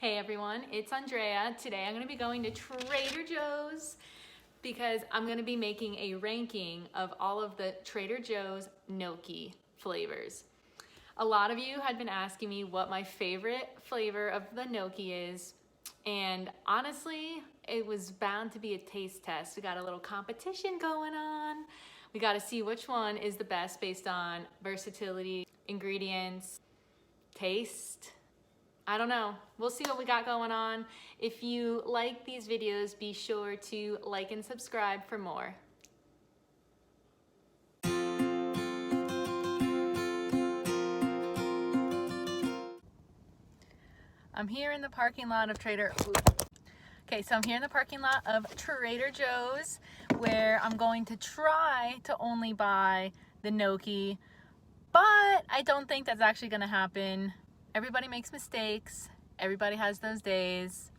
Hey everyone, it's Andrea. Today I'm going to be going to Trader Joe's because I'm going to be making a ranking of all of the Trader Joe's gnocchi flavors. A lot of you had been asking me what my favorite flavor of the gnocchi is, and honestly, it was bound to be a taste test. We got a little competition going on. We got to see which one is the best based on versatility, ingredients, taste. I don't know. We'll see what we got going on. If you like these videos, be sure to like and subscribe for more. I'm here in the parking lot of Trader Joe's, where I'm going to try to only buy the gnocchi, but I don't think that's actually going to happen. Everybody makes mistakes. Everybody has those days.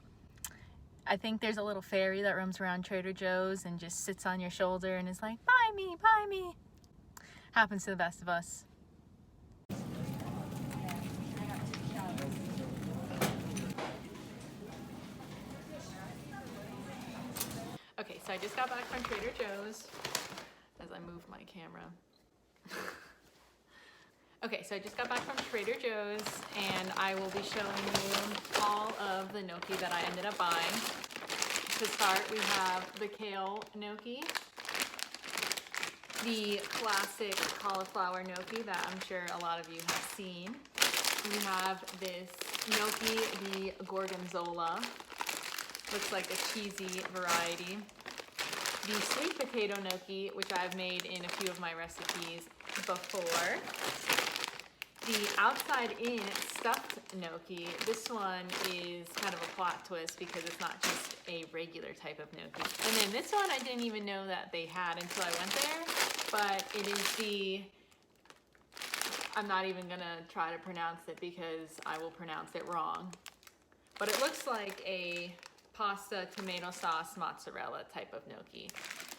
I think there's a little fairy that roams around Trader Joe's and just sits on your shoulder and is like, buy me, buy me. Happens to the best of us. Okay, so I just got back from Trader Joe's as I move my camera. Okay, so I just got back from Trader Joe's and I will be showing you all of the gnocchi that I ended up buying. To start, we have the kale gnocchi, the classic cauliflower gnocchi that I'm sure a lot of you have seen. We have this gnocchi, the gorgonzola, looks like a cheesy variety. The sweet potato gnocchi, which I've made in a few of my recipes before. The outside-in stuffed gnocchi, this one is kind of a plot twist because it's not just a regular type of gnocchi. And then this one I didn't even know that they had until I went there, but it is the, I'm not even gonna try to pronounce it because I will pronounce it wrong. But it looks like a pasta, tomato sauce, mozzarella type of gnocchi.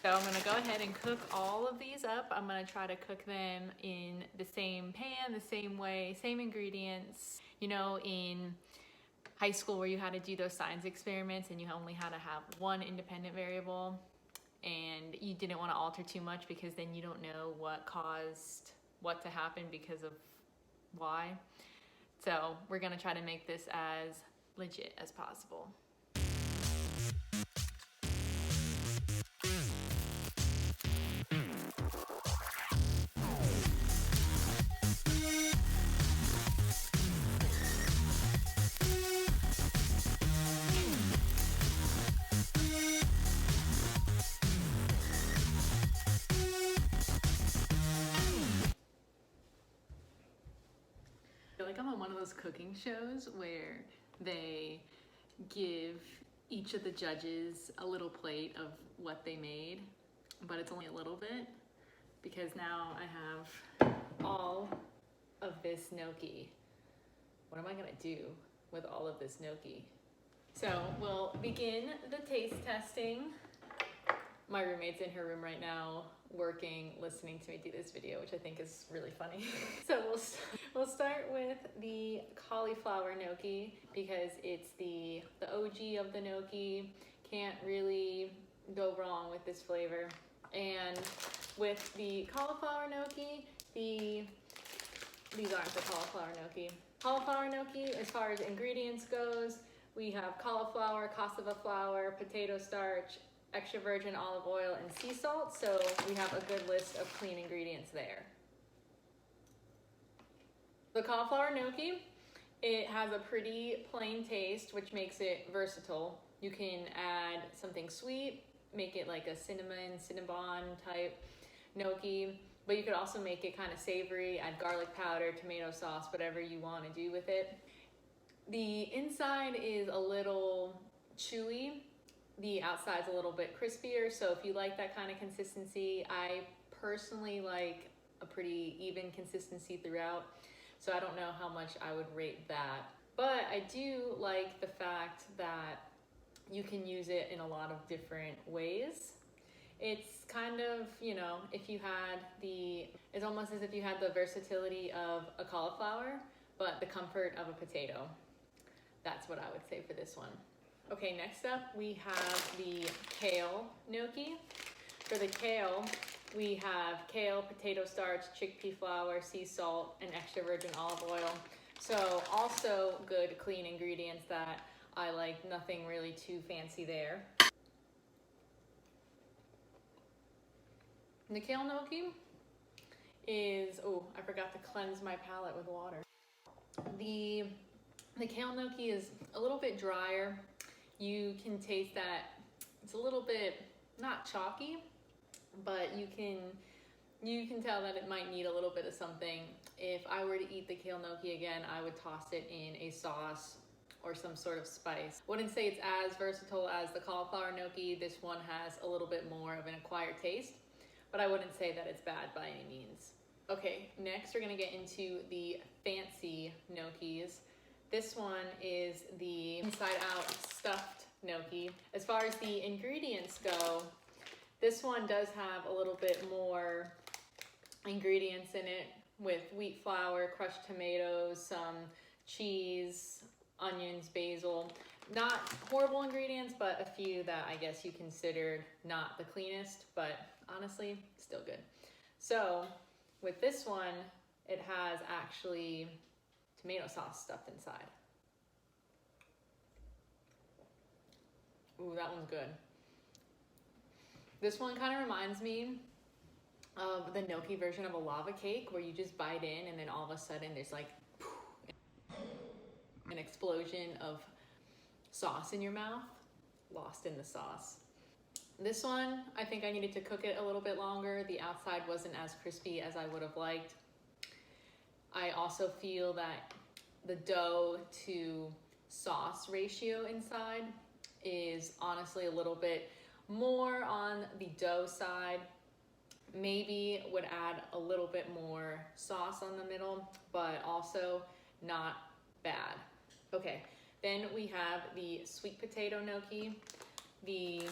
So I'm gonna go ahead and cook all of these up. I'm gonna try to cook them in the same pan, the same way, same ingredients. You know, in high school where you had to do those science experiments and you only had to have one independent variable and you didn't want to alter too much because then you don't know what caused what to happen because of why. So we're gonna try to make this as legit as possible. I feel like I'm on one of those cooking shows where they give each of the judges a little plate of what they made, but it's only a little bit because now I have all of this gnocchi. What am I gonna do with all of this gnocchi? So we'll begin the taste testing. My roommate's in her room right now working, listening to me do this video, which I think is really funny. So we'll start with the cauliflower gnocchi because it's the OG of the gnocchi. Can't really go wrong with this flavor. And with the cauliflower gnocchi, these aren't the cauliflower gnocchi. Cauliflower gnocchi, as far as ingredients goes, we have cauliflower, cassava flour, potato starch, extra virgin olive oil, and sea salt, so we have a good list of clean ingredients there. The cauliflower gnocchi, it has a pretty plain taste, which makes it versatile. You can add something sweet, make it like a cinnamon type gnocchi, but you could also make it kind of savory, add garlic powder, tomato sauce, whatever you want to do with it. The inside is a little chewy. The outside's a little bit crispier, so if you like that kind of consistency, I personally like a pretty even consistency throughout, so I don't know how much I would rate that. But I do like the fact that you can use it in a lot of different ways. It's kind of, you know, it's almost as if you had the versatility of a cauliflower, but the comfort of a potato. That's what I would say for this one. Okay, next up we have the kale gnocchi. For the kale, we have kale, potato starch, chickpea flour, sea salt, and extra virgin olive oil. So also good, clean ingredients that I like, nothing really too fancy there. The kale gnocchi is, oh, I forgot to cleanse my palate with water. The kale gnocchi is a little bit drier. You can taste that it's a little bit, not chalky, but you can tell that it might need a little bit of something. If I were to eat the kale gnocchi again, I would toss it in a sauce or some sort of spice. Wouldn't say it's as versatile as the cauliflower gnocchi. This one has a little bit more of an acquired taste, but I wouldn't say that it's bad by any means. Okay, next we're gonna get into the fancy gnocchis. This one is the inside out stuffed gnocchi. As far as the ingredients go, this one does have a little bit more ingredients in it, with wheat flour, crushed tomatoes, some cheese, onions, basil. Not horrible ingredients, but a few that I guess you considered not the cleanest, but honestly, still good. So with this one, it has actually tomato sauce stuffed inside. Ooh, that one's good. This one kind of reminds me of the gnocchi version of a lava cake, where you just bite in and then all of a sudden there's like an explosion of sauce in your mouth, lost in the sauce. This one, I think I needed to cook it a little bit longer. The outside wasn't as crispy as I would have liked. I also feel that the dough to sauce ratio inside is honestly a little bit more on the dough side. Maybe would add a little bit more sauce on the middle, but also not bad. Okay, then we have the sweet potato gnocchi. The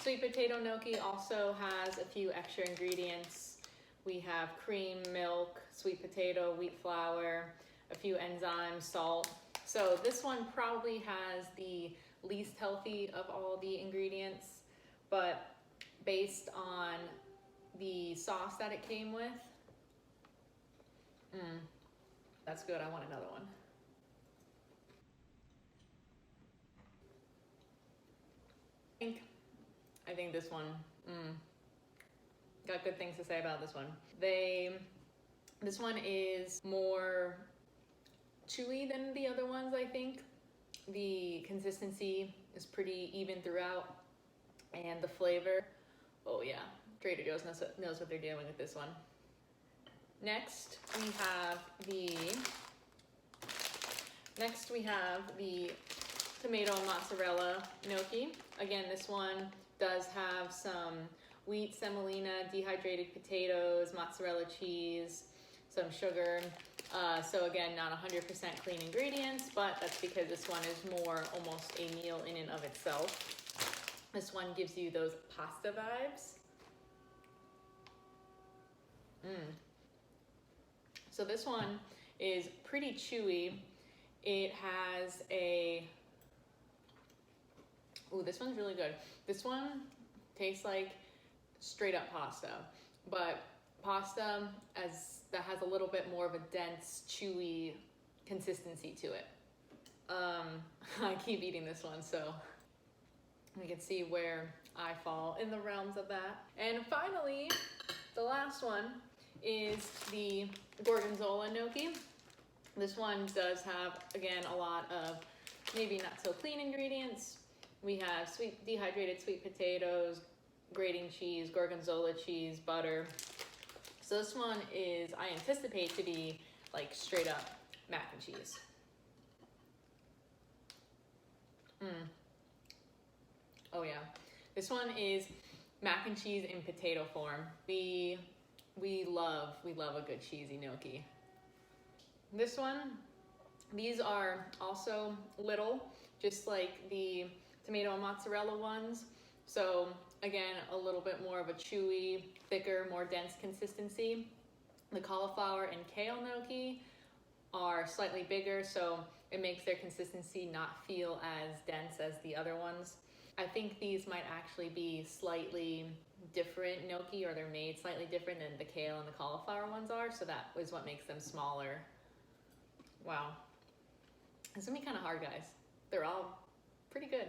sweet potato gnocchi also has a few extra ingredients. We have cream, milk, sweet potato, wheat flour, a few enzymes, salt. So this one probably has the least healthy of all the ingredients, but based on the sauce that it came with, that's good. I want another one. I think this one, got good things to say about this one. This one is more chewy than the other ones, I think. The consistency is pretty even throughout, and the flavor, oh yeah, Trader Joe's knows what they're doing with this one. Next, we have the tomato and mozzarella gnocchi. Again, this one does have some wheat, semolina, dehydrated potatoes, mozzarella cheese, some sugar. So again, not 100% clean ingredients, but that's because this one is more almost a meal in and of itself. This one gives you those pasta vibes. So this one is pretty chewy. It has this one's really good. This one tastes like straight up pasta, but pasta that has a little bit more of a dense, chewy consistency to it. I keep eating this one, so we can see where I fall in the realms of that. And finally, the last one is the gorgonzola gnocchi. This one does have, again, a lot of maybe not so clean ingredients. We have dehydrated sweet potatoes, grating cheese, gorgonzola cheese, butter. So this one is, I anticipate to be like straight up mac and cheese. Oh yeah, this one is mac and cheese in potato form. We love a good cheesy gnocchi. This one, these are also little, just like the tomato and mozzarella ones. So again, a little bit more of a chewy, thicker, more dense consistency. The cauliflower and kale gnocchi are slightly bigger, so It makes their consistency not feel as dense as the other ones. I think these might actually be slightly different gnocchi, or they're made slightly different than the kale and the cauliflower ones are, so that is what makes them smaller. Wow. It's gonna be kind of hard, guys. They're all pretty good.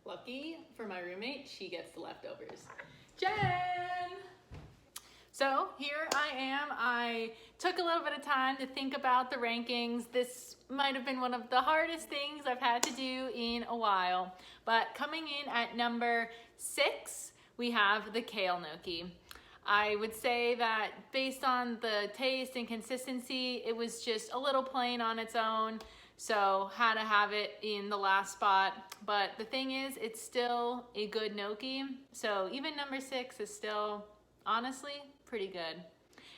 Lucky for my roommate, she gets the leftovers. Jen! So here I am. I took a little bit of time to think about the rankings. This might have been one of the hardest things I've had to do in a while. But coming in at number 6, we have the kale gnocchi. I would say that based on the taste and consistency, it was just a little plain on its own. So had to have it in the last spot. But the thing is, it's still a good gnocchi. So even number 6 is still, honestly, pretty good.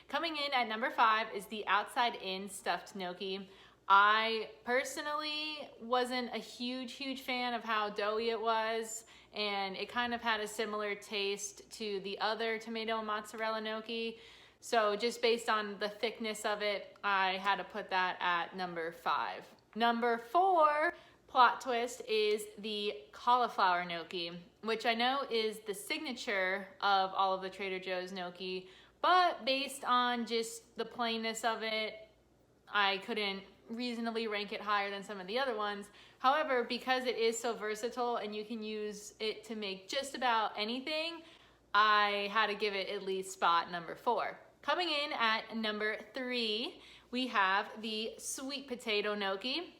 Coming in at number 5 is the outside-in stuffed gnocchi. I personally wasn't a huge fan of how doughy it was, and it kind of had a similar taste to the other tomato and mozzarella gnocchi. So just based on the thickness of it, I had to put that at number 5. Number 4, plot twist, is the cauliflower gnocchi, which I know is the signature of all of the Trader Joe's gnocchi, but based on just the plainness of it, I couldn't reasonably rank it higher than some of the other ones. However, because it is so versatile and you can use it to make just about anything, I had to give it at least spot number 4. Coming in at number 3, we have the sweet potato gnocchi.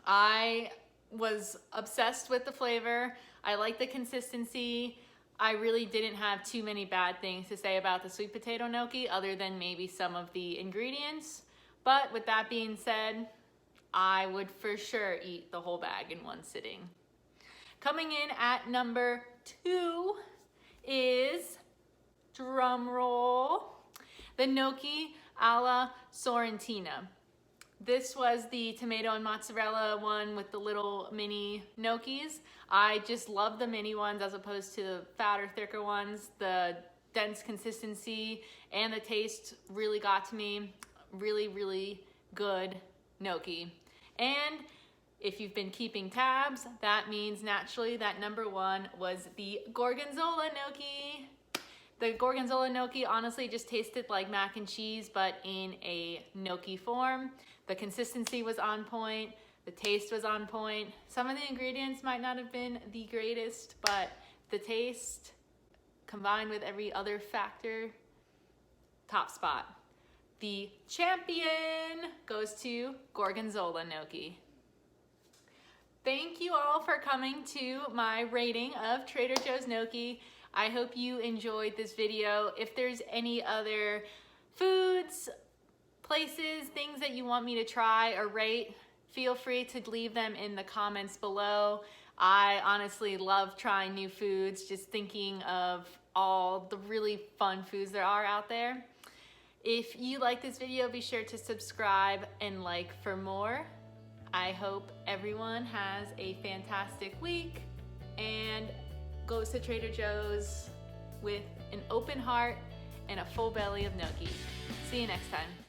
I was obsessed with the flavor. I like the consistency. I really didn't have too many bad things to say about the sweet potato gnocchi other than maybe some of the ingredients. But with that being said, I would for sure eat the whole bag in one sitting. Coming in at number 2 is, drum roll, the gnocchi alla Sorrentina. This was the tomato and mozzarella one with the little mini gnocchis. I just love the mini ones as opposed to the fatter, thicker ones. The dense consistency and the taste really got to me. Really good gnocchi. And if you've been keeping tabs, that means naturally that number 1 was the gorgonzola gnocchi. The gorgonzola gnocchi honestly just tasted like mac and cheese, but in a gnocchi form. The consistency was on point. The taste was on point. Some of the ingredients might not have been the greatest, but the taste combined with every other factor, top spot. The champion goes to gorgonzola gnocchi. Thank you all for coming to my rating of Trader Joe's gnocchi. I hope you enjoyed this video. If there's any other foods, places, things that you want me to try or rate, feel free to leave them in the comments below. I honestly love trying new foods, just thinking of all the really fun foods there are out there. If you like this video, be sure to subscribe and like for more. I hope everyone has a fantastic week and goes to Trader Joe's with an open heart and a full belly of gnocchi. See you next time.